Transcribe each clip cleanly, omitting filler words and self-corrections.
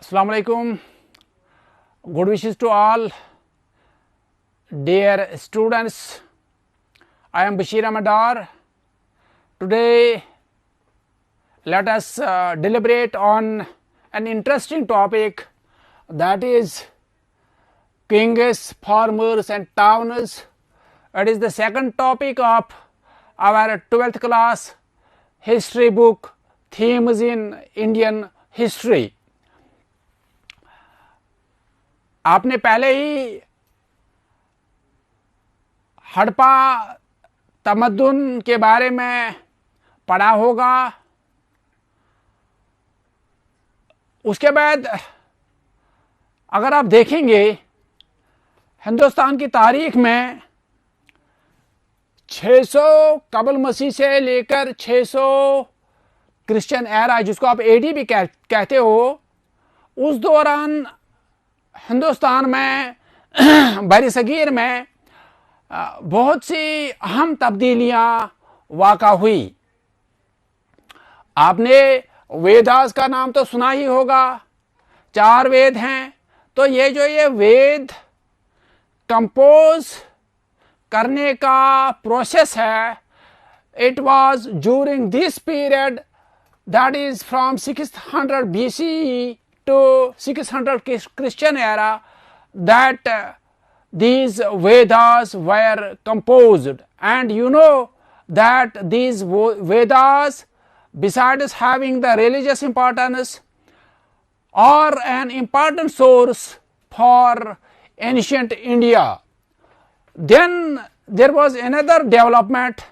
Assalamu alaikum. Good wishes to all dear students. I am Bashir Ahmed Dar. Today let us deliberate on an interesting topic, that is kings, farmers and towners. It is the second topic of our 12th class history book, Themes in Indian History. आपने पहले ही हड़प्पा तमद्दुन के बारे में पढ़ा होगा। उसके बाद अगर आप देखेंगे हिंदुस्तान की तारीख में 600 कबल मसीह से लेकर 600 क्रिश्चियन एरा, जिसको आप एडी भी कहते हो, उस दौरान हिंदुस्तान में बरी सगीर में बहुत सी अहम तब्दीलियां वाक़ा हुई। आपने वेदास का नाम तो सुना ही होगा। 4 वेद हैं। तो ये वेद कंपोज करने का प्रोसेस है, it was during this period, that is from 600 BCE to 600 Christian era, that these Vedas were composed. And you know that these Vedas, besides having the religious importance, are an important source for ancient India. Then there was another development,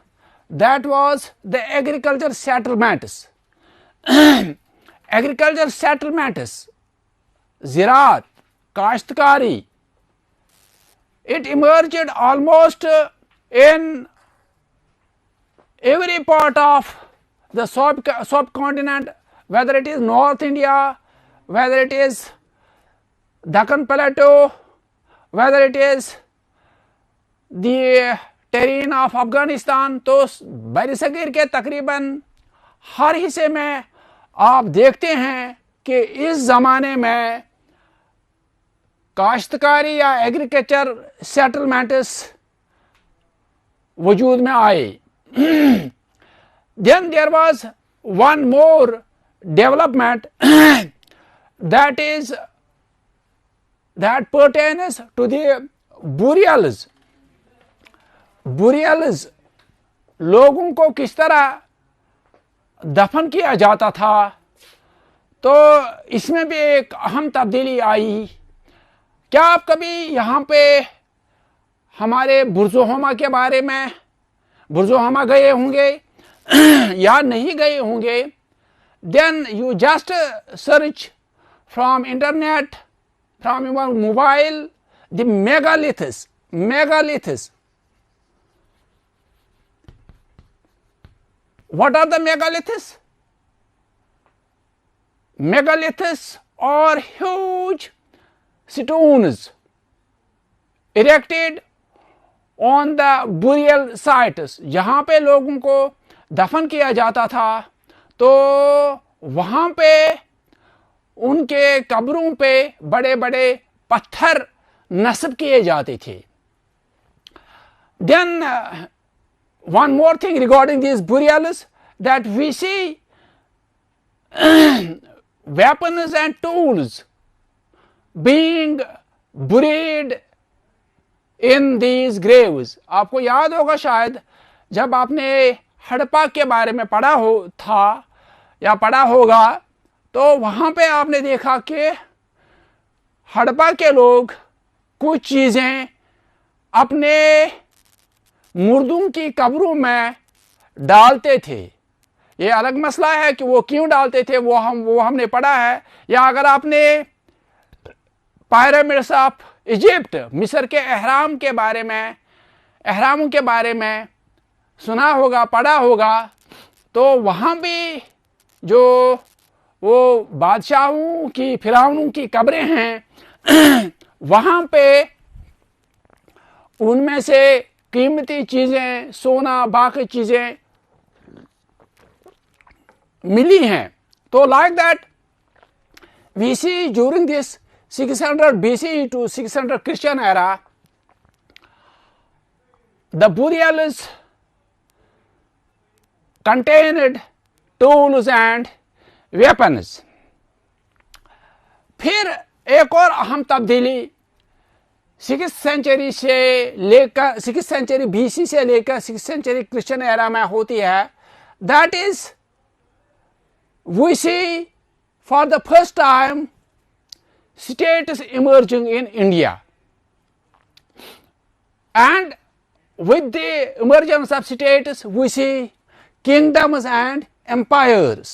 that was the agriculture settlements. Agriculture settlements, ज़राअत, काश्तकारी, it emerged almost in every part of the subcontinent, whether it is North India, whether it is Deccan Plateau, whether it is the terrain of Afghanistan. तो बरसगीर के तकरीबन हर हिस्से में आप देखते हैं कि इस ज़माने में काश्तकारी या एग्रीकल्चर सेटलमेंट्स वजूद में आए। Then there was one more development that pertains to the burials. Burials, लोगों को किस तरह दफन किया जाता था, तो इसमें भी एक अहम तब्दीली आई। क्या आप कभी यहाँ पे हमारे बुर्ज़ोहमा के बारे में, बुर्ज़ोहमा गए होंगे या नहीं गए होंगे? Then you just search from internet, from your mobile, the megaliths. What are the megaliths? Megaliths are huge stones erected on the burial sites. जहाँ पे लोगों को दफन किया जाता था, तो वहाँ पे उनके कब्रों पे बड़े बड़े पत्थर नस्ब किए जाते थे। Then one more thing regarding these burials, that we see weapons and tools being buried in these graves. आपको याद होगा शायद, जब आपने हड़प्पा के बारे में पढ़ा होगा, तो वहाँ पे आपने देखा कि हड़प्पा के लोग कुछ चीज़ें अपने मुर्दों की कब्रों में डालते थे। ये अलग मसला है कि वो क्यों डालते थे, वो हमने पढ़ा है। या अगर आपने पिरामिड्स ऑफ इजिप्ट, मिस्र के एहरामों के बारे में सुना होगा, पढ़ा होगा, तो वहाँ भी जो वो बादशाहों की, फिरौनों की कब्रें हैं, वहाँ पे उनमें से कीमती चीज़ें, सोना, बाकी चीज़ें मिली हैं। तो like that we see during this 600 BCE to 600 Christian era, the burials contained tools and weapons. फिर एक और अहम तब्दीली 6th सेंचुरी से लेकर 6th सेंचुरी BC से लेकर 6th सेंचुरी क्रिश्चियन एरा में होती है. That is we see for the first time states emerging in India, and with the emergence of states we see kingdoms and empires.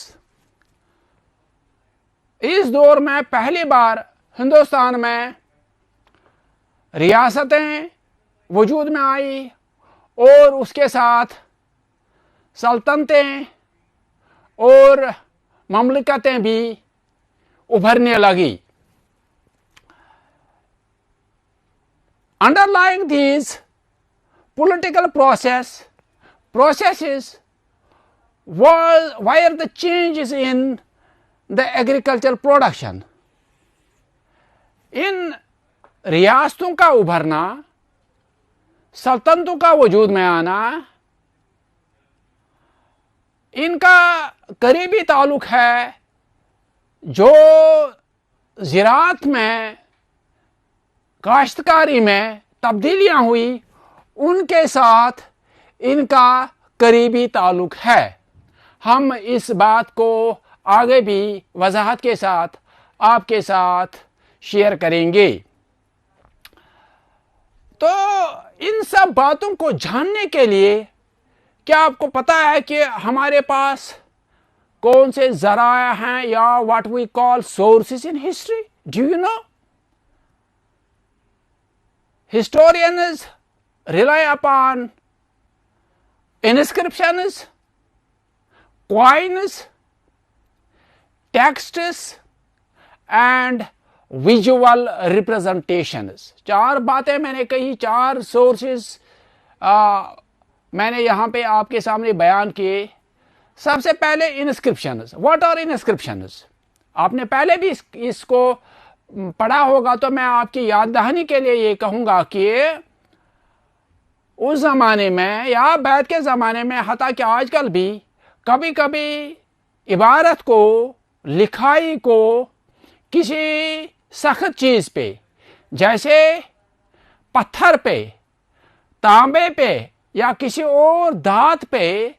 इस दौर में पहली बार हिंदुस्तान में रियासतें वजूद में आई और उसके साथ सल्तनतें और ममलिकतें भी उभरने लगी. Underlying these political processes were the changes in the agricultural production. इन रियासतों का उभरना, सल्तनतों का वजूद में आना, इनका करीबी ताल्लुक है जो ज़राअत में, काश्तकारी में तब्दीलियां हुई उनके साथ इनका करीबी ताल्लुक है. हम इस बात को आगे भी वजाहत के साथ आपके साथ शेयर करेंगे. तो इन सब बातों को जानने के लिए क्या आपको पता है कि हमारे पास कौन से ज़राया हैं या what we call sources in history? Do you know? Historians rely upon inscriptions, coins, texts and visual representations. चार बातें मैंने कही, चार सोर्सेस मैंने यहाँ पे आपके सामने बयान किए. सबसे पहले inscriptions. What are inscriptions? आपने पहले भी इसको पढ़ा होगा, तो मैं आपकी याद दहानी के लिए ये कहूँगा कि उस ज़माने में या बैद के ज़माने में, हता कि आजकल भी कभी कभी इबारत को, लिखाई को किसी सख्त चीज़ पे, जैसे पत्थर पे, तांबे पे या किसी और धात पे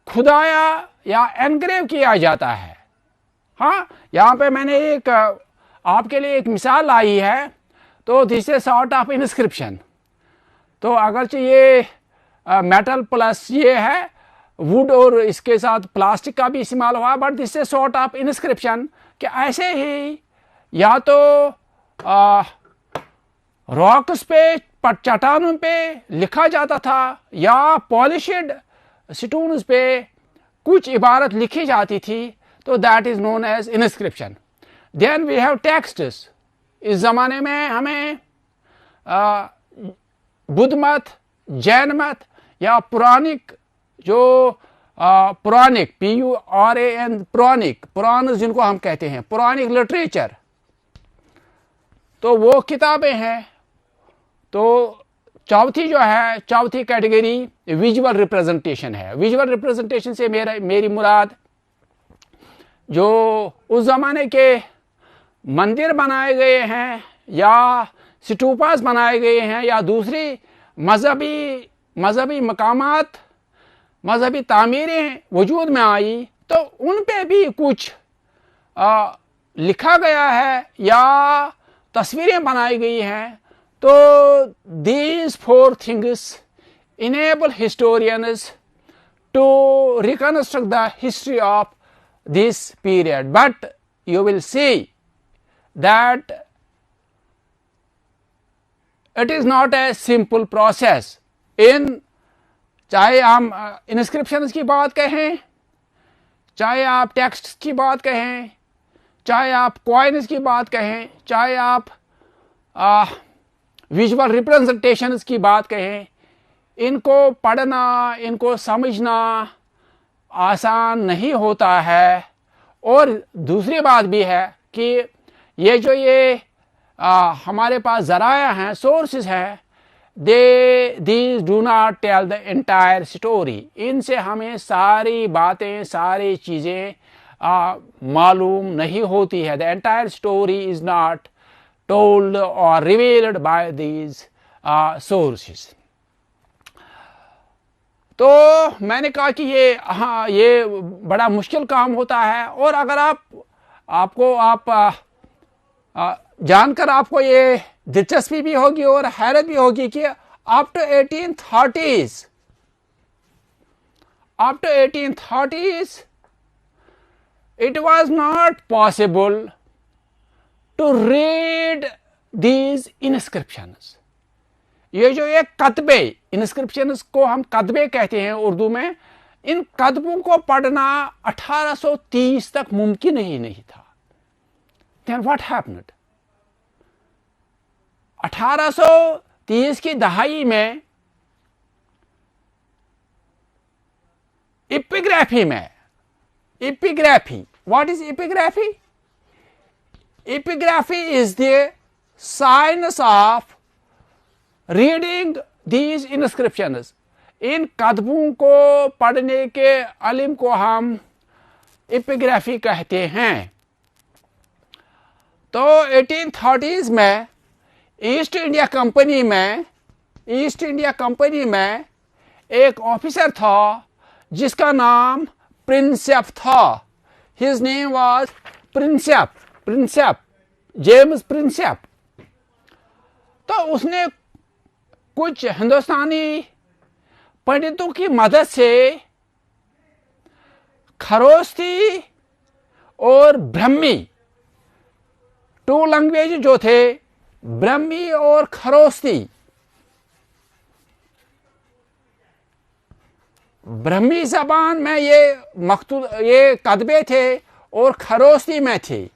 खुदाया या एनग्रेव किया जाता है. हाँ, यहाँ पे मैंने एक आपके लिए एक मिसाल लाई है. तो this is sort of inscription. तो अगरचे ये मेटल प्लस ये है वुड और इसके साथ प्लास्टिक का भी इस्तेमाल हुआ, but this is sort of inscription कि ऐसे ही या तो रॉक्स पे, चट्टानों पे लिखा जाता था या पॉलिश्ड स्टोन्स पे कुछ इबारत लिखी जाती थी. तो that is known as inscription. Then we have texts. इस ज़माने में हमें बुद्ध मत, जैन मत या पुराणिक, जो पुराणिक PURAN, पुराणिक, पुराण जिनको हम कहते हैं, पुराणिक लिटरेचर, तो वो किताबें हैं. तो चौथी जो है, चौथी कैटेगरी विजुअल रिप्रेजेंटेशन है. विजुअल रिप्रेजेंटेशन से मेरी मुराद जो उस ज़माने के मंदिर बनाए गए हैं या स्टूपास बनाए गए हैं या दूसरी मजहबी मकामात, मजहबी तामीरें वजूद में आई, तो उन पे भी कुछ लिखा गया है या तस्वीरें बनाई गई हैं. तो these four things enable historians to reconstruct the history of this period. But you will see that it is not a simple process. चाहे हम इंस्क्रिप्शंस की बात कहें, चाहे आप टेक्स्ट की बात कहें, चाहे आप कॉइन्स की बात कहें, चाहे आप विजुअल रिप्रेजेंटेशंस की बात कहें, इनको पढ़ना, इनको समझना आसान नहीं होता है. और दूसरी बात भी है कि ये जो हमारे पास ज़राया हैं, सोर्सेज हैं, these do not tell the entire story. इनसे हमें सारी बातें, सारी चीज़ें मालूम नहीं होती है। The entire story is not told और रिवील्ड बाय दीज सोर्सेज। तो मैंने कहा कि ये बड़ा मुश्किल काम होता है, और अगर आप जानकर आपको ये दिलचस्पी भी होगी और हैरत भी होगी कि after 1830s it was not possible to read these inscriptions। ये जो कतबे, इंस्क्रिप्शंस को हम कतबे कहते हैं उर्दू में, इन कतबों को पढ़ना 1830 तक मुमकिन ही नहीं था। Then what happened? 1830 की दहाई में epigraphy, what is epigraphy? Epigraphy is the science of reading these inscriptions। इन कतबों को पढ़ने के इल्म को हम एपिग्राफी कहते हैं। तो 1830s में ईस्ट इंडिया कंपनी में एक ऑफिसर था जिसका नाम प्रिंसेप था। His name was Prinsep, James Prinsep. तो उसने कुछ हिंदुस्तानी पंडितों की मदद से खरोस्ती और ब्रह्मी, टू लैंग्वेज जो थे, ब्रह्मी और खरोस्ती, ब्रह्मी जबान में ये कतबे थे और खरोस्ती में थे।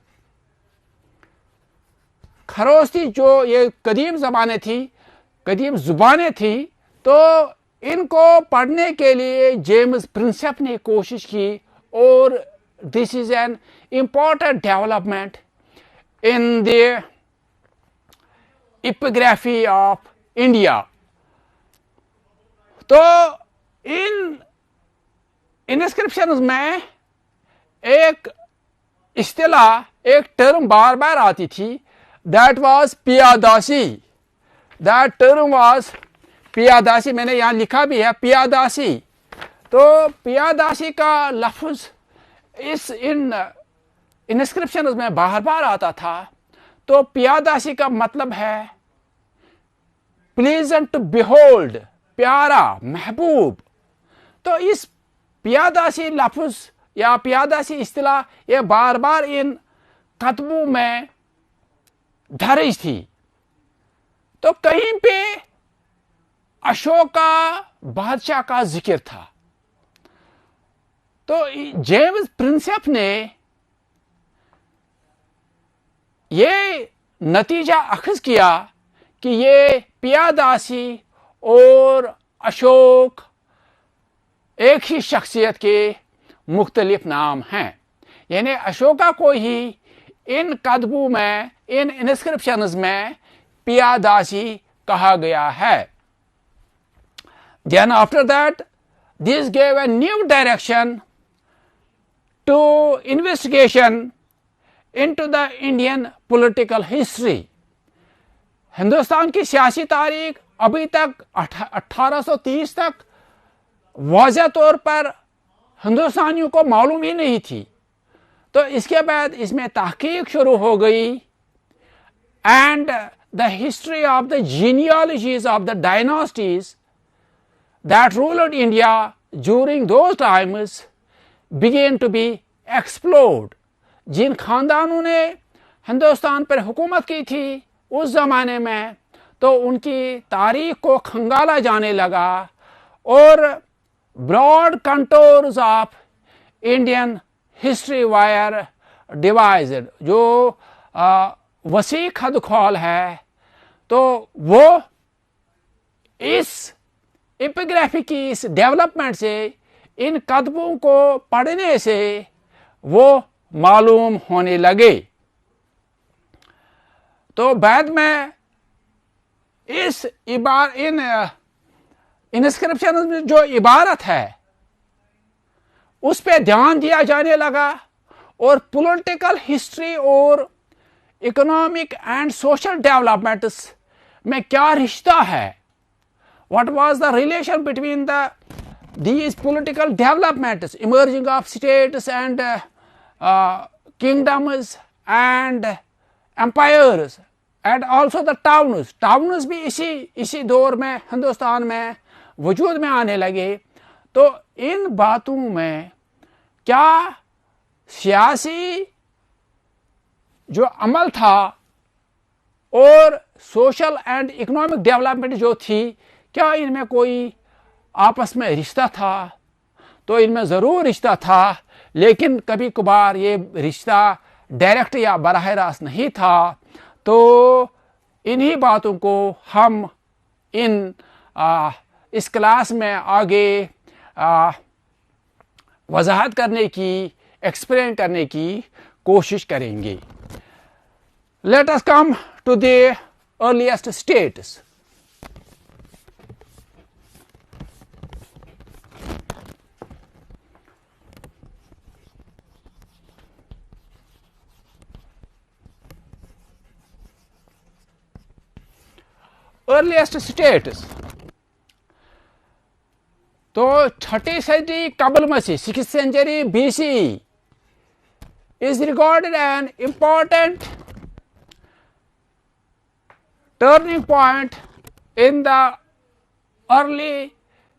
खरोस्ती जो ये कदीम जुबानें थी, तो इनको पढ़ने के लिए जेम्स प्रिंसेप ने कोशिश की, और this is an important development in the epigraphy of India. तो इन इंस्क्रिप्शंस में एक इस्तिलाह, एक टर्म बार बार आती थी, that was Piyadasi. That term was Piyadasi. मैंने यहाँ लिखा भी है पियादासी। तो पियादासी का लफ्ज इन इंस्क्रिप्शंस में बार बार आता था। तो पियादासी का मतलब है प्लीजेंट टू बिहोल्ड, प्यारा, महबूब। तो इस पियादासी लफ्ज या पियादासी इस्तिलाह ये बार बार इन कतबों में दर्ज थी। तो कहीं पे अशोका बादशाह का जिक्र था। तो जेम्स प्रिंसेप ने ये नतीजा अखज़ किया कि ये पियादासी और अशोक एक ही शख्सियत के मुख्तलिफ नाम हैं। यानी अशोका को ही इन कतबों में, इन इंस्क्रिप्शंस में पियादासी कहा गया है। Then after that, this gave a new direction to investigation into the Indian political history। Hindustan की सियासी तारीख अभी तक 1830 तक वाज़ह तौर पर हिंदुस्तानियों को मालूम ही नहीं थी। तो इसके बाद इसमें तहकीक शुरू हो गई, and the history of the genealogies of the dynasties that ruled India during those times began to be explored। जिन खानदानों ने हिंदुस्तान पर हुकूमत की थी उस ज़माने में, तो उनकी तारीख को खंगाला जाने लगा, और broad contours of Indian history were devised, जो वसी खदखोल है, तो वो इस एपिग्राफी की इस डेवलपमेंट से, इन कतबों को पढ़ने से वो मालूम होने लगे। तो बाद में इस इन इंस्क्रिप्शन में जो इबारत है उस पर ध्यान दिया जाने लगा और पॉलिटिकल हिस्ट्री और इकोनॉमिक एंड सोशल डेवलपमेंट्स में क्या रिश्ता है, what was the relation between these political developments, emerging of states and kingdoms and empires and also the towns भी इसी दौर में हिंदुस्तान में वजूद में आने लगे। तो इन बातों में क्या सियासी जो अमल था और सोशल एंड इकोनॉमिक डेवलपमेंट जो थी, क्या इनमें कोई आपस में रिश्ता था? तो इनमें ज़रूर रिश्ता था, लेकिन कभी कभार ये रिश्ता डायरेक्ट या बराह रास्त नहीं था। तो इन्हीं बातों को हम इस क्लास में आगे वजाहत करने की, एक्सप्लेन करने की कोशिश करेंगे। Let us come to the earliest states. Earliest states तो 6ठी सदी कबल मसीह 6th century BCE is regarded an important turning point in the early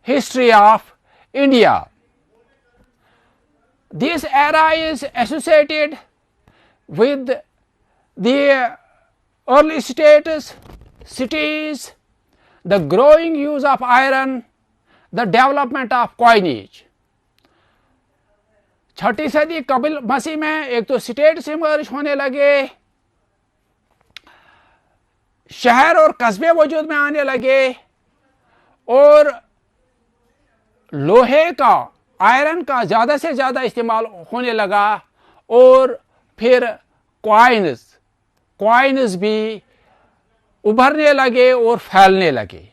history of India. This era is associated with the early cities, the growing use of iron, the development of coinage. 6ठी सदी कबल मसीह में एक तो states emerge होने लगे, शहर और कस्बे वजूद में आने लगे और लोहे का, आयरन का ज़्यादा से ज़्यादा इस्तेमाल होने लगा और फिर कॉइन्स भी उभरने लगे और फैलने लगे।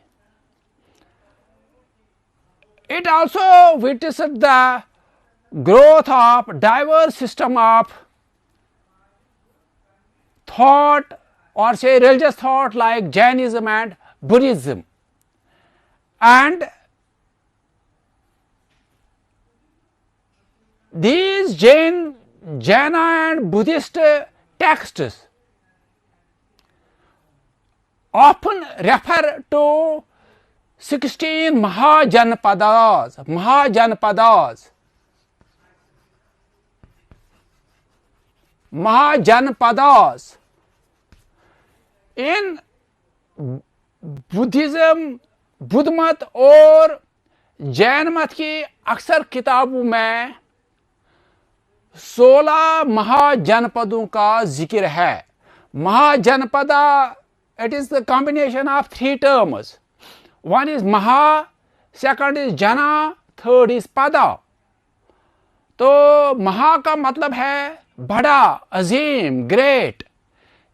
It also witnessed the growth of diverse system of thought or say religious thought like Jainism and Buddhism, and these Jaina and Buddhist texts often refer to 16 Mahajanapadas. In Buddhism, Buddha मत और जैन मत की अक्सर किताबों में 16 महाजनपदों का जिक्र है। Mahajanapada, it is the combination of 3 terms. One is Maha, second is Jana, third is Pada. तो महा का मतलब है बड़ा, अजीम, great.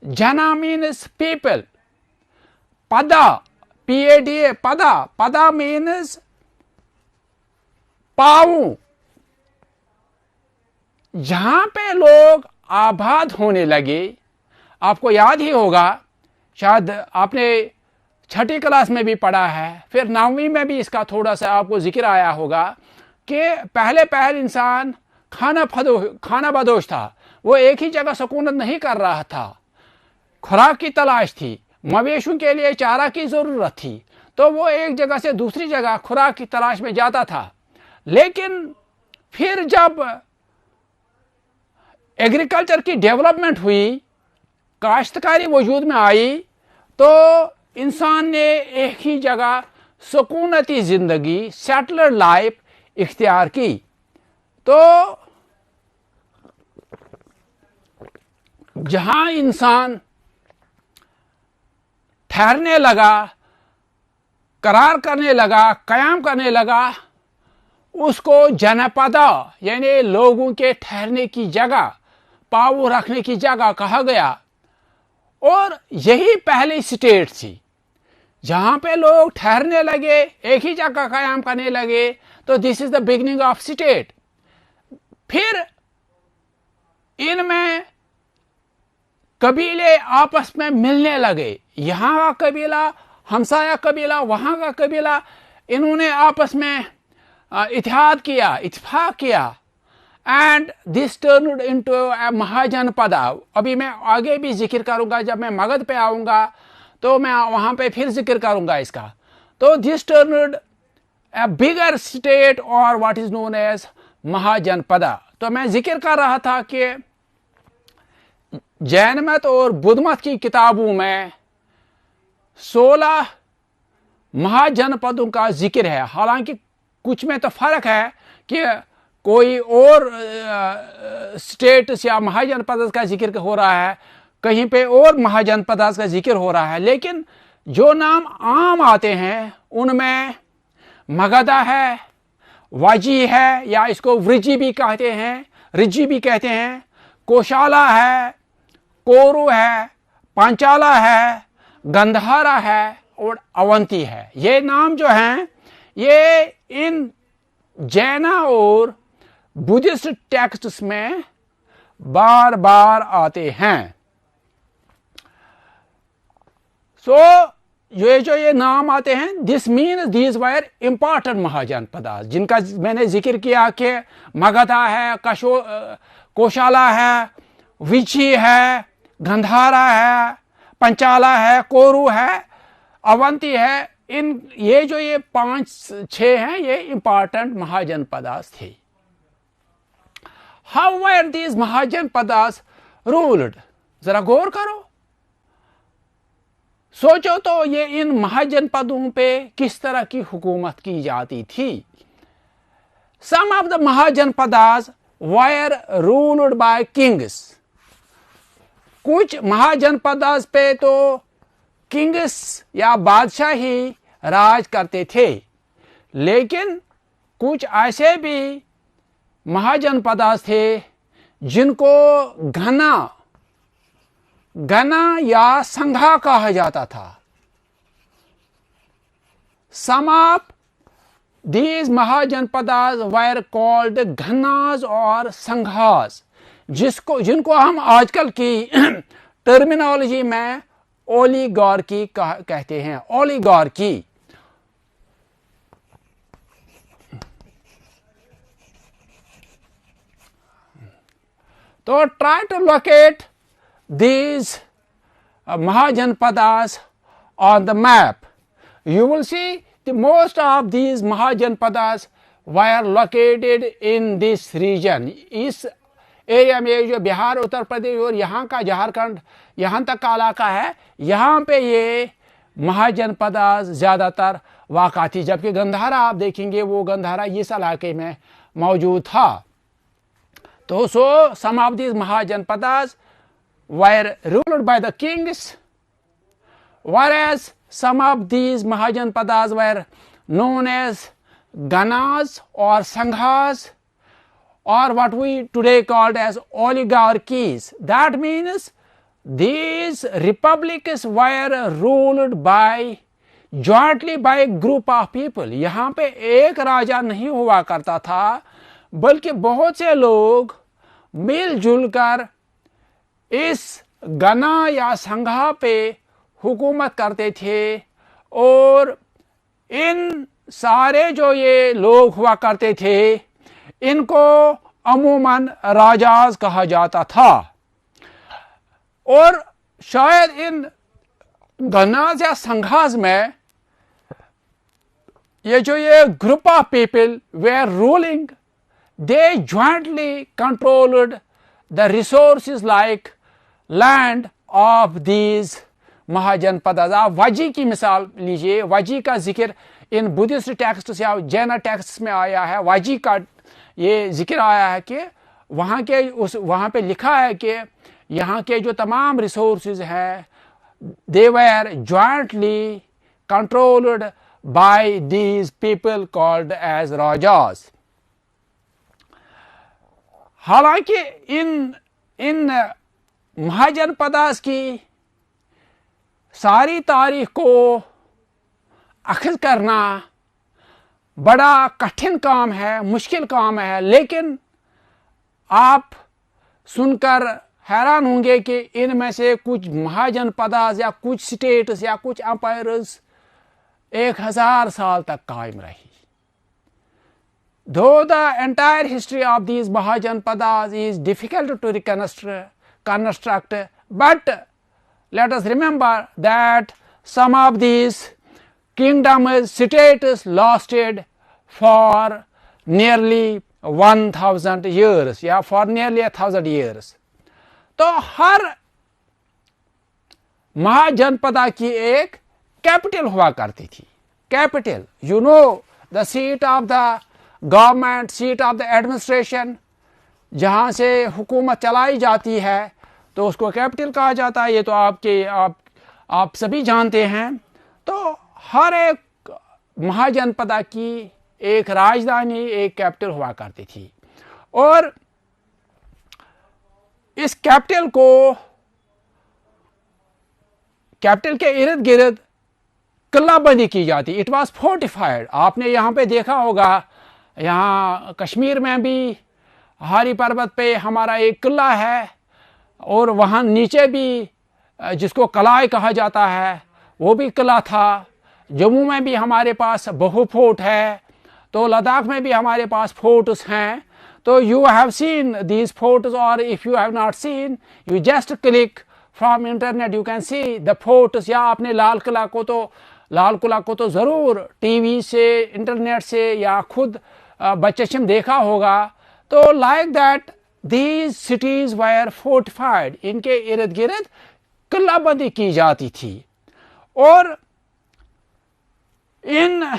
Jana means people. Pada, P-A-D-A, Pada means पाँव। जहां पे लोग आबाद होने लगे, आपको याद ही होगा, शायद आपने 6ठी क्लास में भी पढ़ा है, फिर 9वीं में भी इसका थोड़ा सा आपको जिक्र आया होगा कि पहले इंसान खाना बदोश था। वो एक ही जगह सुकूनत नहीं कर रहा था, खुराक की तलाश थी, मवेशियों के लिए चारा की ज़रूरत थी, तो वो एक जगह से दूसरी जगह खुराक की तलाश में जाता था। लेकिन फिर जब एग्रीकल्चर की डेवलपमेंट हुई, काश्तकारी वजूद में आई, तो इंसान ने एक ही जगह सुकूनती ज़िंदगी, सेटलर लाइफ इख्तियार की। तो जहां इंसान ठहरने लगा, करार करने लगा, कयाम करने लगा, उसको जनपदा यानी लोगों के ठहरने की जगह पाँव रखने की जगह कहा गया, और यही पहली स्टेट थी जहां पे लोग ठहरने लगे, एक ही जगह कायम करने लगे। तो this is the beginning of state. फिर इनमें कबीले आपस में मिलने लगे, यहाँ का कबीला, हमसाया कबीला, वहां का कबीला, इन्होंने आपस में इत्तेहाद किया, इत्तेफाक किया, and this turned into a Mahajanapada. अभी मैं आगे भी जिक्र करूंगा, जब मैं मगध पे आऊंगा तो मैं वहां पे फिर जिक्र करूंगा इसका। तो this turned a bigger state और what is known as Mahajanapada. तो मैं जिक्र कर रहा था कि जैन मत और बुद्ध मत की किताबों में 16 महाजनपदों का जिक्र है। हालांकि कुछ में तो फर्क है कि कोई और स्टेट्स या महाजनपद का जिक्र हो रहा है, कहीं पे और महाजनपद का जिक्र हो रहा है, लेकिन जो नाम आम आते हैं उनमें मगधा है, वाजी है, या इसको वृजी भी कहते हैं, रिजी भी कहते हैं, कोशाला है, कोरु है, पांचाला है, गंधारा है और अवंती है। ये नाम जो हैं ये इन जैना और बुद्धिस्ट टेक्स्ट्स में बार बार आते हैं। ये जो ये नाम आते हैं, this mean these wire important Mahajanapada, जिनका मैंने जिक्र किया कि मगधा है, कोशाला है, विची है, गंधारा है, पंचाला है, कोरु है, अवंती है। ये जो ये 5-6 हैं, ये इंपॉर्टेंट महाजनपदास थे। How were these mahajanapadas ruled? जरा गौर करो, सोचो तो ये इन महाजनपदों पे किस तरह की हुकूमत की जाती थी। Some of the Mahajanapadas were ruled by kings. कुछ महाजनपदास पे तो किंग्स या बादशाह ही राज करते थे, लेकिन कुछ ऐसे भी महाजनपदास थे जिनको गना या संघा कहा जाता था। Some of these Mahajanapadas were called घनाज और संघास, जिनको हम आजकल की टर्मिनोलॉजी में ओलिगार्की कहते हैं। ओलिगार्की तो try to locate these Mahajanpadas on the map. You will see the most of these Mahajanpadas were located in this region. इस एरिया में जो बिहार, उत्तर प्रदेश और यहाँ का झारखंड, यहाँ तक का इलाका है, यहाँ पे ये महाजनपदास ज़्यादातर वाक़ा थी। जबकि गंधारा आप देखेंगे, वो गंधारा इस इलाके में मौजूद था। तो some of these Mahajanpadas were ruled by the kings, whereas some of these Mahajanpadas were known as Ganas or Sanghas, or what we today called as oligarchies. That means these republics were ruled by jointly by a group of people. यहाँ पे एक राजा नहीं हुआ करता था, बल्कि बहुत से लोग मिलजुल कर इस गना या संघा पे हुकूमत करते थे, और इन सारे जो ये लोग हुआ करते थे इनको अमूमन राजाज कहा जाता था। और शायद इन गनाज या संघाज में ये जो ये group of people were ruling, they jointly controlled the resources like land of these Mahajanapadas. आप वाजी की मिसाल लीजिए, वाजी का जिक्र इन बुद्धिस्ट टेक्स्ट या जैन टेक्स्ट में आया है। वाजी का ये जिक्र आया है कि वहाँ पे लिखा है कि यहाँ के जो तमाम रिसोर्सेज हैं, they were jointly controlled by these people called as rajas. हालांकि इन इन महाजनपदास की सारी तारीख को अखज़ करना बड़ा कठिन काम है, मुश्किल काम है, लेकिन आप सुनकर हैरान होंगे कि इनमें से कुछ महाजनपदास या कुछ स्टेट्स या कुछ एम्पायर्स 1000 साल तक कायम रही। Though the entire history of these Mahajanapadas is difficult to reconstruct, but let us remember that some of these kingdoms, states lasted for nearly 1000 years, या for nearly 1000 years. तो हर महाजनपदा की एक कैपिटल हुआ करती थी। Capital, you know, the seat of the government, seat of the administration, जहाँ से हुकूमत चलाई जाती है तो उसको कैपिटल कहा जाता है। ये तो आप सभी जानते हैं। तो हर एक महाजनपदा की एक राजधानी, एक कैपिटल हुआ करती थी, और इस कैपिटल के इर्द गिर्द किलाबंदी की जाती। It was fortified. आपने यहाँ पे देखा होगा, यहाँ कश्मीर में भी हारी पर्वत पे हमारा एक किला है, और वहाँ नीचे भी जिसको कलाई कहा जाता है वो भी किला था। जम्मू में भी हमारे पास बहु फोर्ट है, तो लद्दाख में भी हमारे पास फोर्ट्स हैं। तो you have seen these forts, और if you have not seen, you just click from internet, you can see the forts. या आपने लाल किला को तो ज़रूर टीवी से, इंटरनेट से या खुद बचपन देखा होगा। तो like that these cities wire fortified. इनके इर्द गिर्द किलाबंदी की जाती थी, और इन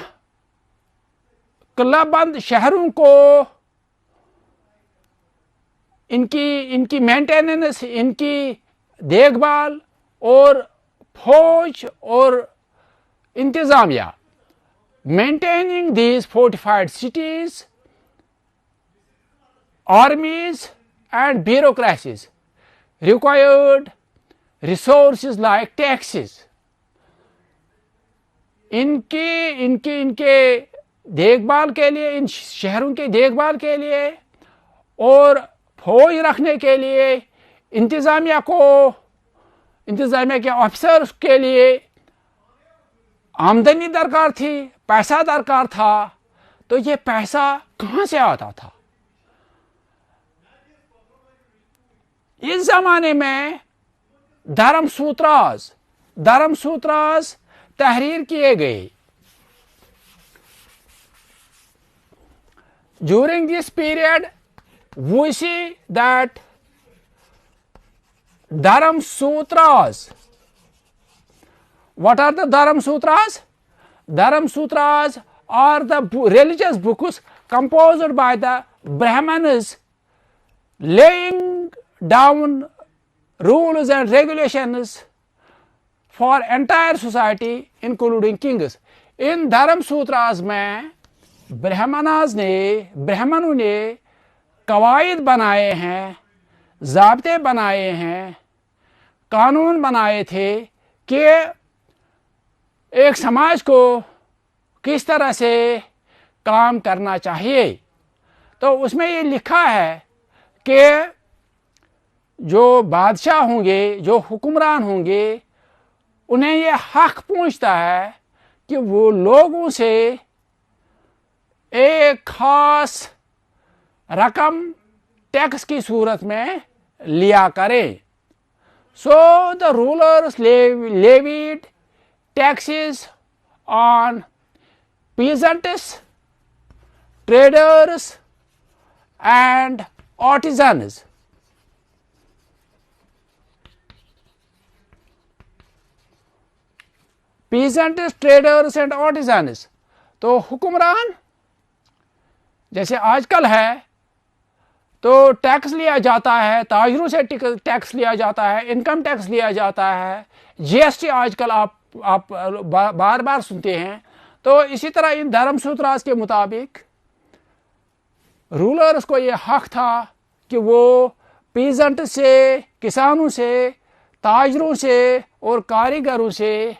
किलाबंद शहरों को इनकी मेंटेनेंस, इनकी देखभाल और फौज और इंतजामिया, maintaining these fortified cities, armies and bureaucracies required resources like taxes. इनके देखभाल के लिए, इन शहरों की देखभाल के लिए और फौज रखने के लिए, इंतजामिया के ऑफिसर्स के लिए आमदनी दरकार थी, पैसा दरकार था। तो ये पैसा कहाँ से आता था? इस जमाने में धर्मसूत्रास तहरीर किए गए। During this period, we see that Dharam Sutras. What are the Dharam Sutras? Dharam Sutras are the religious books composed by the Brahmanas, laying down rules and regulations for entire society, including kings. इन धर्म सूत्रास में ब्राह्मणों ने कवायद बनाए हैं, ज़ाब्ते बनाए हैं, कानून बनाए थे कि एक समाज को किस तरह से काम करना चाहिए। तो उसमें ये लिखा है कि जो बादशाह होंगे, जो हुक्मरान होंगे, उन्हें ये हक पहुंचता है कि वो लोगों से एक खास रकम टैक्स की सूरत में लिया करें। So the rulers levied taxes on peasants, traders and artisans. Peasants, traders and artisans. तो हुक्मरान जैसे आजकल है तो टैक्स लिया जाता है, ताजरों से टैक्स लिया जाता है, इनकम टैक्स लिया जाता है, जीएसटी आजकल आप बार बार सुनते हैं। तो इसी तरह इन धर्मसूत्रास के मुताबिक रूलर्स को ये हक था कि वो पीजेंट से, किसानों से, ताजरों से और कारीगरों से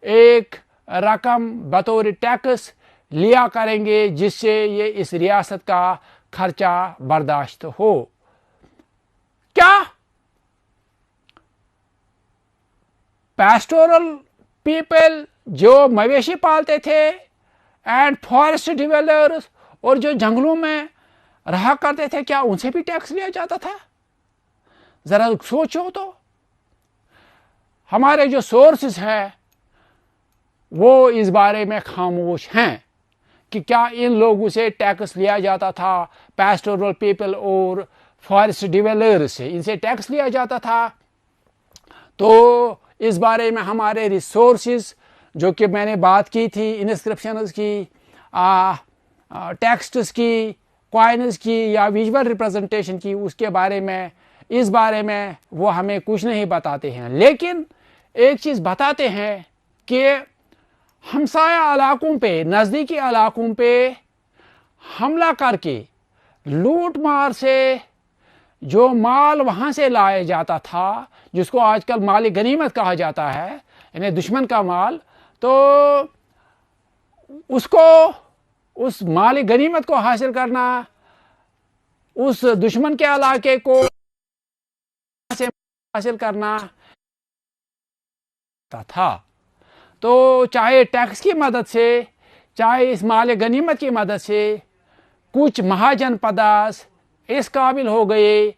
एक रकम बतौर टैक्स लिया करेंगे जिससे ये इस रियासत का खर्चा बर्दाश्त हो। क्या पैस्टोरल पीपल जो मवेशी पालते थे एंड फॉरेस्ट डिवेलपर्स और जो जंगलों में रहा करते थे, क्या उनसे भी टैक्स लिया जाता था? जरा सोचो तो। हमारे जो सोर्सेस हैं वो इस बारे में खामोश हैं कि क्या इन लोगों से टैक्स लिया जाता था, पैस्टोरल पीपल और फॉरेस्ट डिवेलपर्स से इनसे टैक्स लिया जाता था। तो इस बारे में हमारे रिसोर्सेज जो कि मैंने बात की थी, इंस्क्रिप्शंस की, टेक्स्ट्स की, कॉइन्स की या विजुअल रिप्रेजेंटेशन की, उसके बारे में, इस बारे में वो हमें कुछ नहीं बताते हैं। लेकिन एक चीज़ बताते हैं कि हमसाया इलाकों पे, नज़दीकी इलाकों पे हमला करके लूट मार से जो माल वहाँ से लाया जाता था, जिसको आजकल माल गनीमत कहा जाता है, यानी दुश्मन का माल, तो उसको, उस माल गनीमत को हासिल करना, उस दुश्मन के इलाके को से हासिल करना था। तो चाहे टैक्स की मदद से, चाहे इस माल गनीमत की मदद से कुछ महाजनपदास इस काबिल हो गए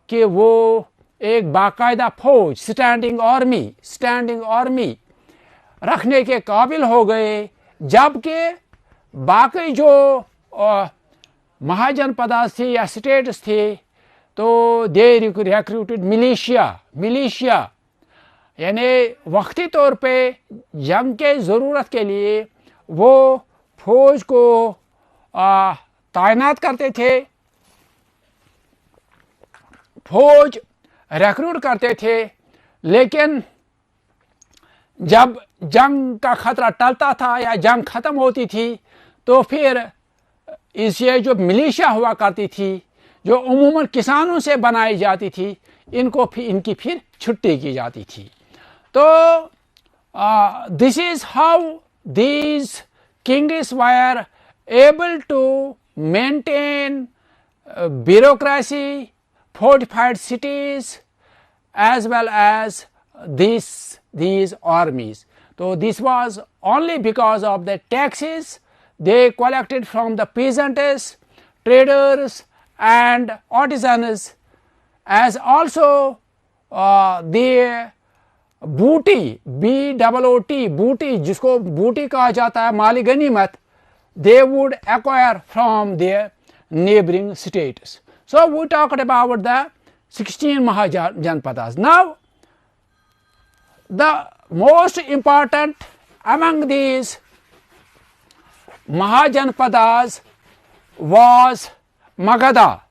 कि वो एक बाकायदा फौज, स्टैंडिंग आर्मी रखने के काबिल हो गए, जबकि बाकी जो महाजनपदास थे या स्टेट्स थे तो दे रिक्रूटेड मिलिशिया, यानी वक्ती तौर पे जंग के ज़रूरत के लिए वो फौज को तैनात करते थे, फौज रिक्रूट करते थे। लेकिन जब जंग का खतरा टलता था या जंग खत्म होती थी तो फिर इसे जो मिलिशिया हुआ करती थी, जो उमूमन किसानों से बनाई जाती थी, इनकी फिर छुट्टी की जाती थी। तो this is how these kings were able to maintain bureaucracy, fortified cities, as well as these armies. So this was only because of the taxes they collected from the peasants, traders and artisans, as also the booty, B-O-O-T, booty, जिसको booty कहा जाता है, माली गनीमत, they would acquire from their neighboring states. So we talked about the 16 Mahajanpadas. Now the most important among these Mahajanpadas was Magadha.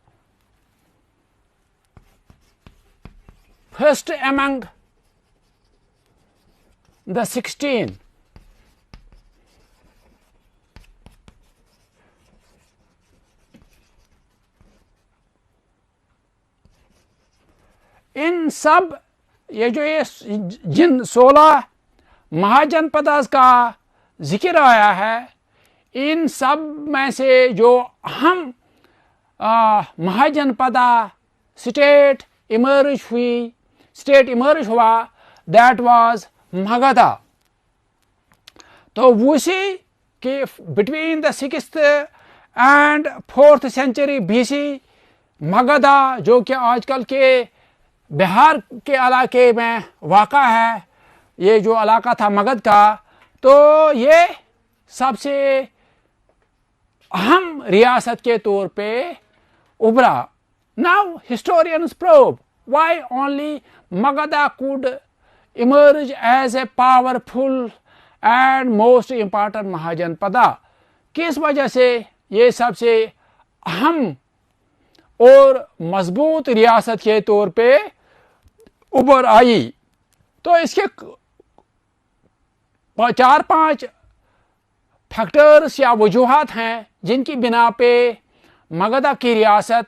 First among the 16. इन सब ये जिन 16 महाजनपदास का जिक्र आया है, इन सब में से जो अहम महाजनपदा स्टेट इमर्ज हुआ, दैट वाज मगधा. तो उसी के between the 6th and 4th century BC Magadha, जो कि आजकल के बिहार के इलाके में वाक़ा है, ये जो इलाका था मगध का, तो ये सबसे अहम रियासत के तौर पे उभरा. Now historians probe why only Magadha could emerge as a powerful and most important mahajanapada. किस वजह से ये सबसे अहम और मजबूत रियासत के तौर पे उभर आई? तो इसके 4-5 फैक्टर्स या वजूहात हैं जिनकी बिना पे मगधा की रियासत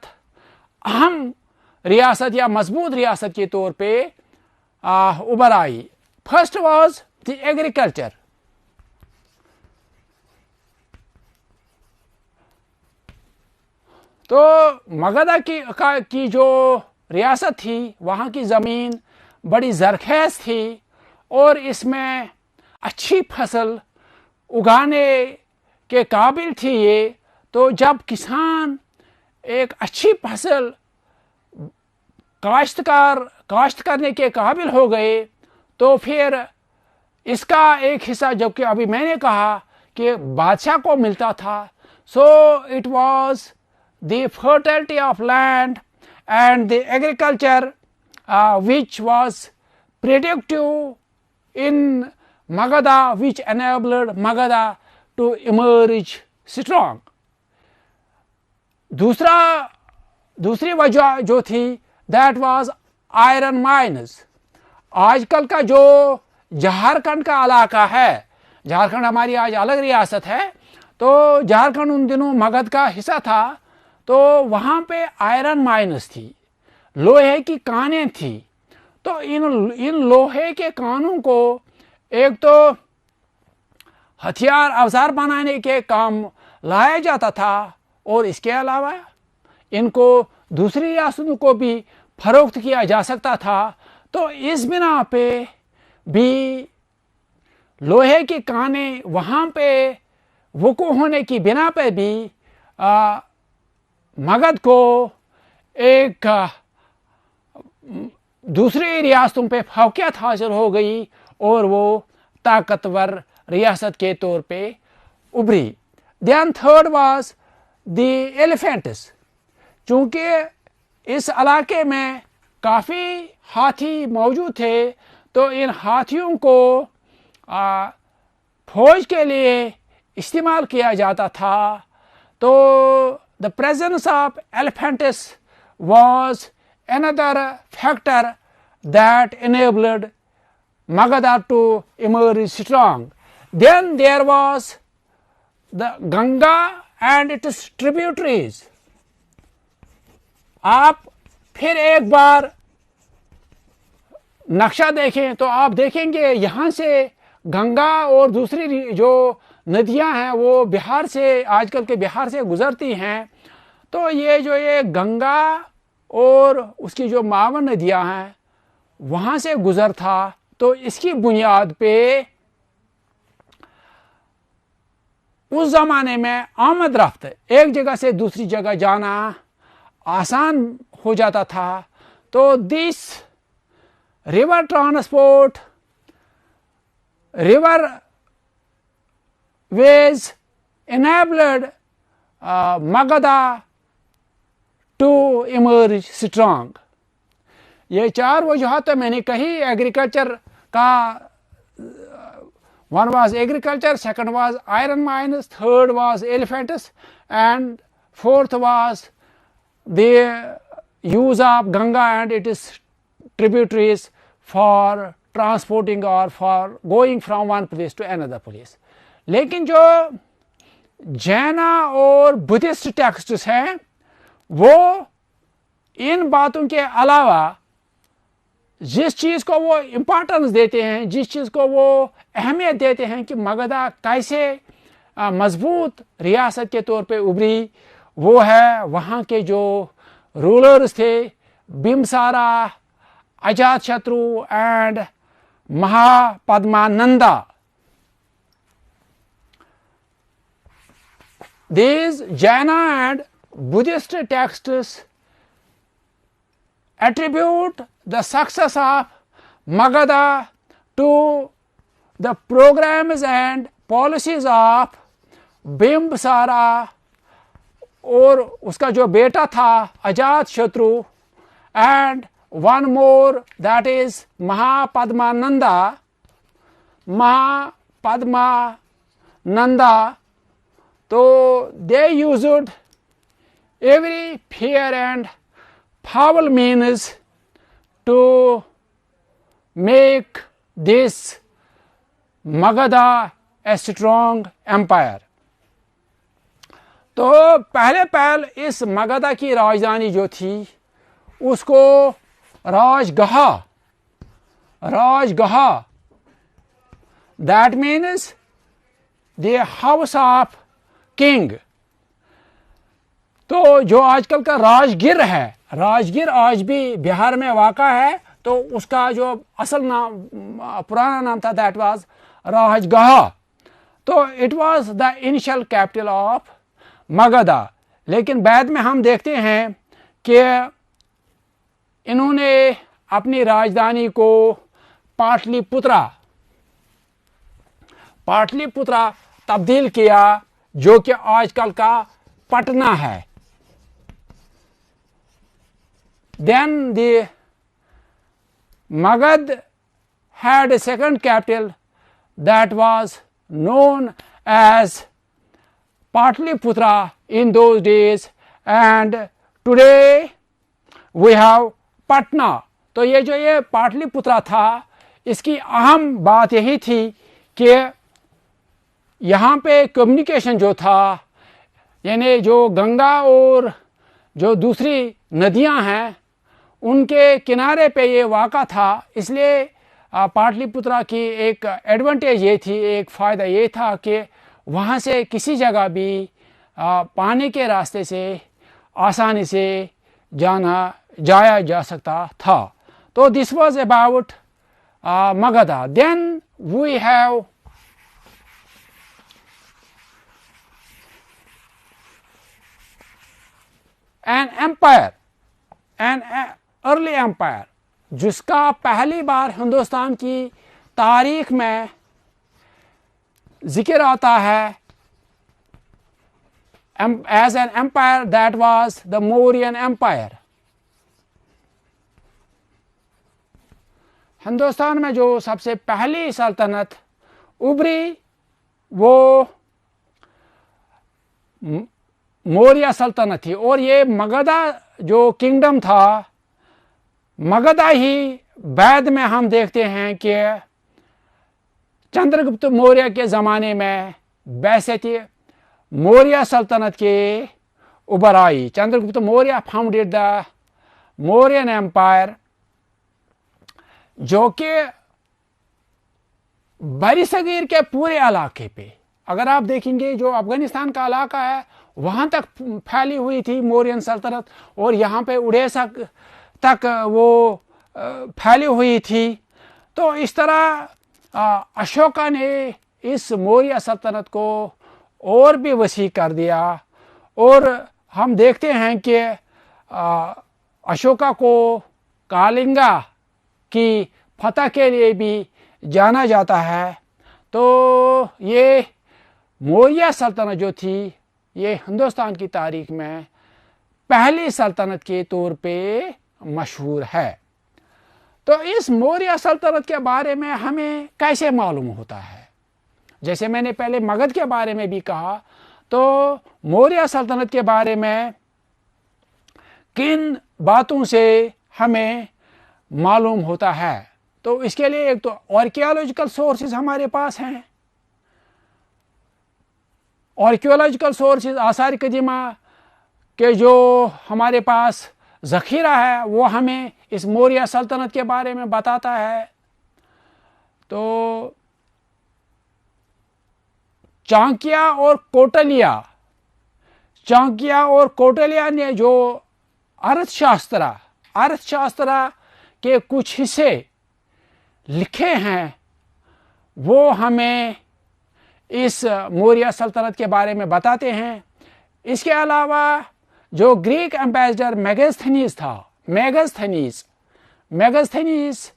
अहम रियासत या मजबूत रियासत के तौर पे उभर आई। First was the agriculture. तो मगधा की जो रियासत थी वहाँ की ज़मीन बड़ी ज़रख़ेज़ थी और इसमें अच्छी फसल उगाने के काबिल थी ये। तो जब किसान एक अच्छी फसल काश्त करने के काबिल हो गए तो फिर इसका एक हिस्सा, जबकि अभी मैंने कहा कि बादशाह को मिलता था, so it was the fertility of land and the agriculture which was productive in Magadha, which enabled Magadha to emerge strong. दूसरी वजह जो थी that was iron mines. आजकल का जो झारखंड का इलाका है, झारखंड हमारी आज अलग रियासत है, तो झारखंड उन दिनों मगध का हिस्सा था, तो वहाँ पे आयरन माइन्स थी, लोहे की कानें थी। तो इन लोहे के कानों को एक तो हथियार औजार बनाने के काम लाया जाता था और इसके अलावा इनको दूसरी रियासतों को भी फरोख्त किया जा सकता था। तो इस बिना पे भी लोहे की कानें वहाँ पे वक़ू होने की बिना पे भी मगध को एक दूसरी रियासतों पे फौकियत हासिल हो गई और वो ताकतवर रियासत के तौर पे उभरी। Then third was the elephants. चूँकि इस इलाके में काफ़ी हाथी मौजूद थे, तो इन हाथियों को फौज के लिए इस्तेमाल किया जाता था। तो the presence of elephants was another factor that enabled Magadha to emerge strong. Then there was the Ganga and its tributaries. आप फिर एक बार नक्शा देखें तो आप देखेंगे यहाँ से गंगा और दूसरी जो नदियाँ हैं वो बिहार से, आजकल के बिहार से गुजरती हैं। तो ये गंगा और उसकी जो मावन नदियाँ हैं वहाँ से गुज़र था। तो इसकी बुनियाद पे उस ज़माने में आमद रफ्त, एक जगह से दूसरी जगह जाना आसान हो जाता था। तो this river transport, river ways enabled Magadha to emerge strong. ये चार वजूहत तो मैंने कही एग्रीकल्चर का। One was agriculture, second was iron mines, third was elephants and fourth was the use of Ganga and its tributaries for transporting और for going from one place to another place. लेकिन जो जैना और बुद्धिस्ट टेक्स्ट्स हैं वो इन बातों के अलावा जिस चीज़ को वो इम्पोर्टेंस देते हैं, जिस चीज़ को वो अहमियत देते हैं कि मगधा कैसे मजबूत रियासत के तौर पे उभरी, वो है वहाँ के जो रूलर्स थे, Bimbisara, Ajatashatru and Mahapadmananda. These Jaina and Buddhist texts attribute the success of Magadha to the programs and policies of Bimbisara और उसका जो बेटा था Ajatashatru, and one more that is Mahapadmananda. तो they used every fair and foul means to make this Magadha a strong empire. तो पहले इस मगधा की राजधानी जो थी उसको Rajagaha, Rajagaha that means the house of king. तो जो आजकल का राजगीर है, राजगीर आज भी बिहार में वाक़ा है, तो उसका जो असल नाम, पुराना नाम था, दैट वाज राजगाह। तो it was the initial capital of Magadha. लेकिन बाद में हम देखते हैं कि इन्होंने अपनी राजधानी को पाटलिपुत्रा तब्दील किया, जो कि आजकल का पटना है। Then the Magad had a second capital that was known as Patliputra in those days, and today we have Patna। तो ये पाटलिपुत्रा था, इसकी अहम बात यही थी कि यहाँ पे कम्युनिकेशन जो था, यानी जो गंगा और जो दूसरी नदियाँ हैं उनके किनारे पे ये वाक़ा था। इसलिए पाटलिपुत्रा की एक एडवांटेज ये थी, एक फ़ायदा ये था कि वहाँ से किसी जगह भी पानी के रास्ते से आसानी से जाया जा सकता था। तो this was about Magadha. Then we have an empire, an early empire, जिसका पहली बार हिंदुस्तान की तारीख में जिक्र आता है as an empire, that was the Mauryan empire. Hindustan में जो सबसे पहली सल्तनत उभरी वो मौर्य सल्तनत थी, और ये मगधा जो किंगडम था, मगधा ही बाद में हम देखते हैं कि चंद्रगुप्त मौर्य के ज़माने में बैसती मौर्य सल्तनत के उभर आई। Chandragupta Maurya founded the Mauryan empire, जो कि बरीसगीर के पूरे इलाके पे, अगर आप देखेंगे जो अफगानिस्तान का इलाका है वहाँ तक फैली हुई थी मौर्यन सल्तनत, और यहाँ पे उड़ीसा तक वो फैली हुई थी। तो इस तरह अशोका ने इस मौर्य सल्तनत को और भी वसी कर दिया, और हम देखते हैं कि अशोका को कालिंगा की फतह के लिए भी जाना जाता है। तो ये मौर्य सल्तनत जो थी, ये हिंदुस्तान की तारीख में पहली सल्तनत के तौर पे मशहूर है। तो इस मौर्य सल्तनत के बारे में हमें कैसे मालूम होता है? जैसे मैंने पहले मगध के बारे में भी कहा, तो मौर्य सल्तनत के बारे में किन बातों से हमें मालूम होता है? तो इसके लिए एक तो आर्कियोलॉजिकल सोर्सेज हमारे पास हैं। आर्कियोलॉजिकल सोर्सेज, आसार कदीमा के जो हमारे पास ज़ख़ीरा है वो हमें इस मौर्य सल्तनत के बारे में बताता है। तो चाणक्य और कौटिल्य ने जो अर्थशास्त्र के कुछ हिस्से लिखे हैं, वो हमें इस मौर्य सल्तनत के बारे में बताते हैं। इसके अलावा जो ग्रीक एम्बेसडर मेगास्थनीज था, मेगास्थनीज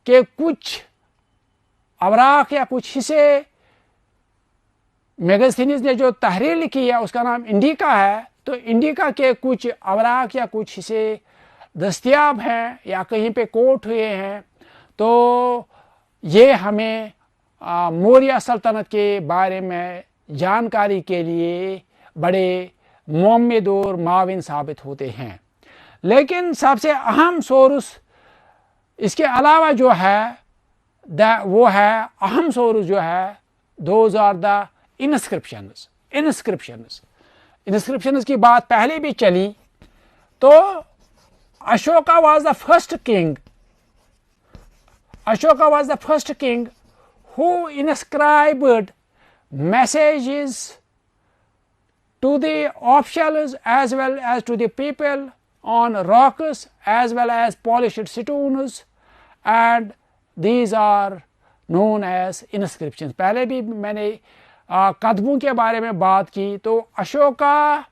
के कुछ अवराक या कुछ हिस्से, मेगास्थनीज ने जो तहरीर लिखी है उसका नाम इंडिका है, तो इंडिका के कुछ अवराक या कुछ हिस्से दस्तयाब हैं या कहीं पे कोट हुए हैं। तो ये हमें मौर्य सल्तनत के बारे में जानकारी के लिए बड़े मुअम्मिद और माविन साबित होते हैं। लेकिन सबसे अहम सोर्स इसके अलावा जो है वो है, अहम सोर्स जो है, दोज आर द इंस्क्रिप्शंस की बात पहले भी चली। तो Ashoka was the first king. Ashoka was the first king who inscribed messages to the officials as well as to the people on rocks as well as polished stones, and these are known as inscriptions. पहले भी मैंने कदमों के बारे में बात की, तो अशोका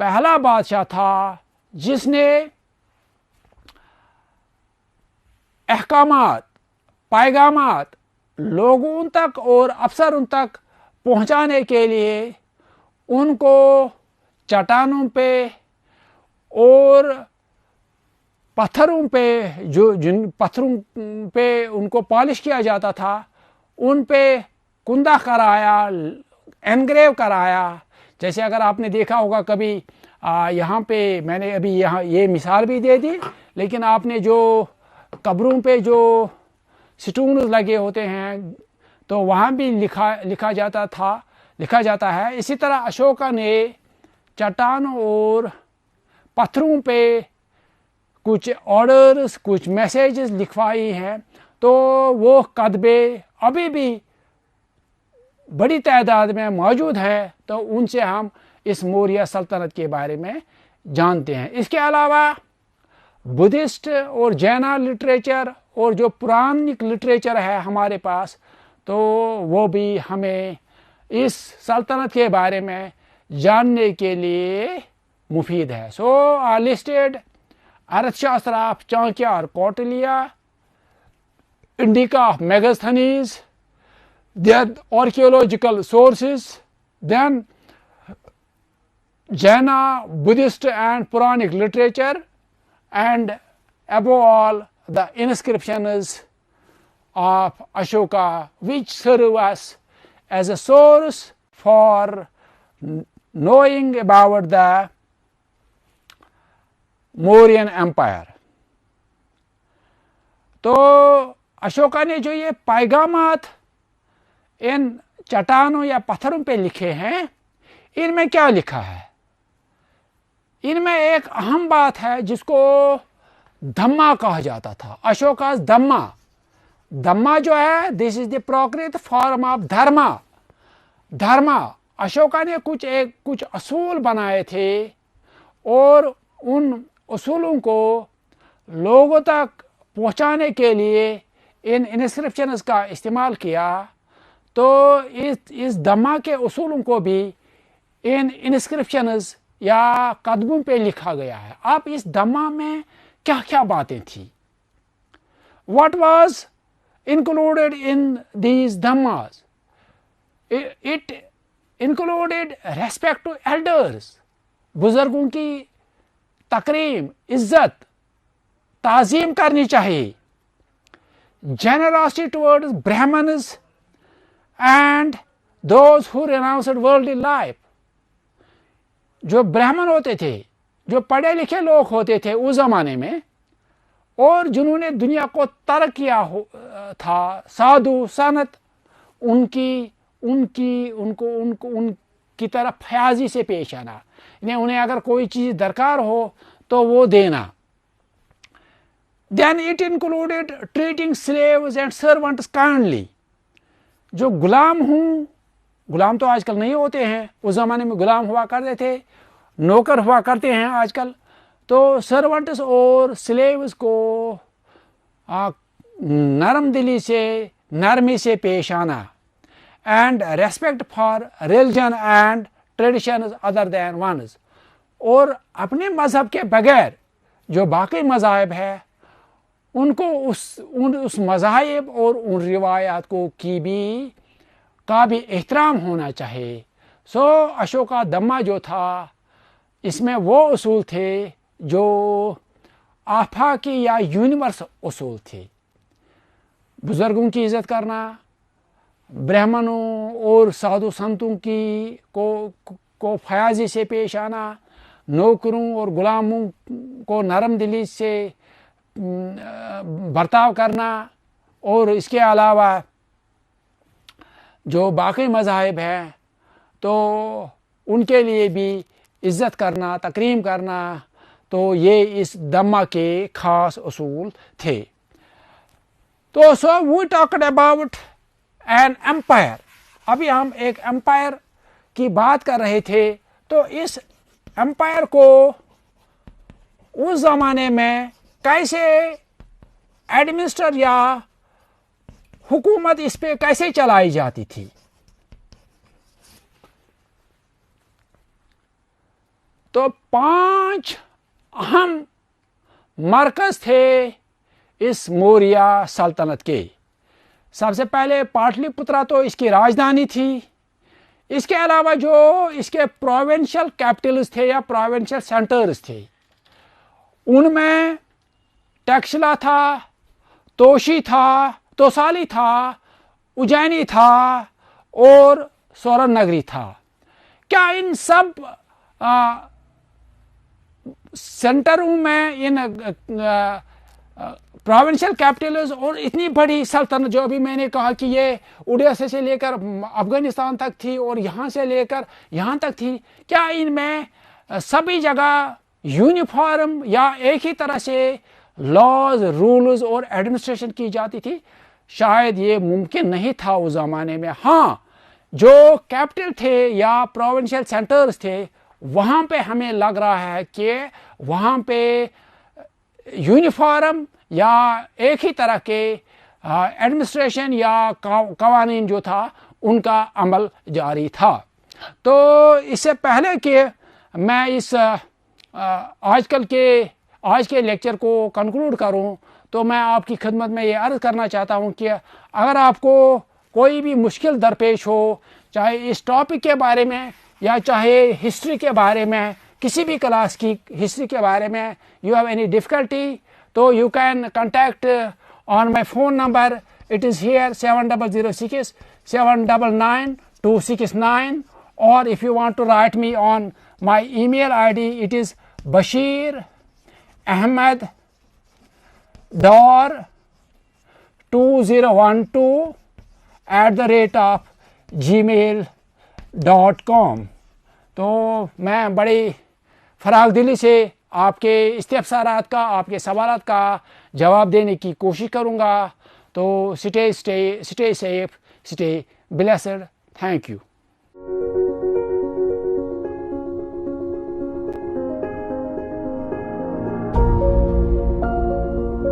पहला बादशाह था जिसने अहकामात, पैगामात लोगों तक और अफसरों तक पहुंचाने के लिए उनको चट्टानों पे और पत्थरों पे, जिन पत्थरों पे उनको पॉलिश किया जाता था, उन पे कुंदा कराया, एनग्रेव कराया। जैसे अगर आपने देखा होगा कभी यहाँ पे, मैंने अभी यहाँ ये मिसाल भी दे दी, लेकिन आपने जो कब्रों पे जो स्टोन लगे होते हैं तो वहाँ भी लिखा जाता है। इसी तरह अशोका ने चट्टानों और पत्थरों पे कुछ ऑर्डर्स, कुछ मैसेजेस लिखवाई हैं, तो वो कदबे अभी भी बड़ी तादाद में मौजूद है, तो उनसे हम इस मौर्य सल्तनत के बारे में जानते हैं। इसके अलावा बुद्धिस्ट और जैना लिटरेचर और जो पुरानिक लिटरेचर है हमारे पास, तो वो भी हमें इस सल्तनत के बारे में जानने के लिए मुफीद है। सो आर लिस्टेड अर्थशास्त्र ऑफ चाणक्य और Kautilya, indica of Megasthenes, their archaeological sources, then Jaina, Buddhist and Puranic literature, and above all the inscriptions of Ashoka, which serve us as a source for knowing about the Mauryan Empire. तो अशोका ने जो ये पैगामात इन चट्टानों या पत्थरों पे लिखे हैं, इनमें क्या लिखा है? इनमें एक अहम बात है जिसको धम्मा कहा जाता था। अशोका धम्मा, धम्मा जो है this is the Prakrit form of Dharma. Dharma, Ashoka ने कुछ असूल बनाए थे और उन असूलों को लोगों तक पहुंचाने के लिए इन इंस्क्रिप्शंस का इस्तेमाल किया। तो इस धम्मा के उसूलों को भी इन इंस्क्रिप्शंस या कदमों पे लिखा गया है। अब इस धम्मा में क्या क्या बातें थी? What was included in these dhammas? It included respect to elders, बुजुर्गों की तकरीम, इज्जत, ताजीम करनी चाहिए। generosity towards Brahmanas and those who renounced worldly life. जो ब्राह्मण होते थे, जो पढ़े लिखे लोग होते थे उस जमाने में, और जिन्होंने दुनिया को तर्क किया था, साधु सनत, उनकी तरफ फयाजी से पेश आना, उन्हें अगर कोई चीज़ दरकार हो तो वो देना। Then it included treating slaves and servants kindly. जो गुलाम हूँ, गुलाम तो आजकल नहीं होते हैं, उस ज़माने में गुलाम हुआ करते थे, नौकर हुआ करते हैं आजकल। तो सर्वेंट्स और स्लेव्स को नरम दिली से, नरमी से पेश आना। And respect for religion and traditions other than ones, और अपने मज़हब के बगैर जो बाकी मज़ाहिब है उनको उस मज़ाहिब और उन रिवायात का भी एहतराम होना चाहिए। सो अशोका धम्मा जो था, इसमें वो उसूल थे जो आफाकी या यूनिवर्स उसूल थे। बुजुर्गों की इज़्ज़त करना, ब्राह्मणों और साधु संतों को फयाजी से पेश आना, नौकरों और गुलामों को नरम दिली से बर्ताव करना, और इसके अलावा जो बाकी मज़ाहिब हैं तो उनके लिए भी इज़्ज़त करना, तकरीम करना, तो ये इस दम्मा के खास उसूल थे। तो so we talked about an empire. अभी हम एक एम्पायर की बात कर रहे थे। तो इस एम्पायर को उस ज़माने में कैसे एडमिनिस्टर या हुकूमत इस पे कैसे चलाई जाती थी। तो 5 अहम मरकज़ थे इस मौर्य सल्तनत के। सबसे पहले पाटलिपुत्रा तो इसकी राजधानी थी। इसके अलावा जो इसके प्रोविंशियल कैपिटल्स थे या प्रोविंशियल सेंटर्स थे, उनमें टक्षला था, तोशी था, तोसाली था, उज्जैनी था और स्वर्ण नगरी था। क्या इन सब सेंटरों में, इन प्रोविंशियल कैपिटल्स और इतनी बड़ी सल्तनत जो अभी मैंने कहा कि ये उड़ीसा से लेकर अफगानिस्तान तक थी और यहाँ से लेकर यहाँ तक थी, क्या इनमें सभी जगह यूनिफॉर्म या एक ही तरह से लॉज, रूल्स और एडमिनिस्ट्रेशन की जाती थी? शायद ये मुमकिन नहीं था उस ज़माने में। हाँ, जो कैपिटल थे या प्रोविंशियल सेंटर्स थे, वहाँ पे हमें लग रहा है कि वहाँ पे यूनिफॉर्म या एक ही तरह के एडमिनिस्ट्रेशन या कवानीन जो था उनका अमल जारी था। तो इससे पहले कि मैं इस आज के लेक्चर को कंक्लूड करूं, तो मैं आपकी खिदमत में ये अर्ज़ करना चाहता हूं कि अगर आपको कोई भी मुश्किल दरपेश हो, चाहे इस टॉपिक के बारे में या चाहे हिस्ट्री के बारे में, किसी भी क्लास की हिस्ट्री के बारे में यू हैव एनी डिफ़िकल्टी, तो you can contact on my phone number. It is here 7006 799 269, or if you want to write me on my email ID, it is bashir.ahmed.2012@gmail.com। तो मैं बड़ी फराग दिली से आपके इस्तेफसारात का, आपके सवालात का जवाब देने की कोशिश करूँगा। तो stay safe, stay blessed. Thank you.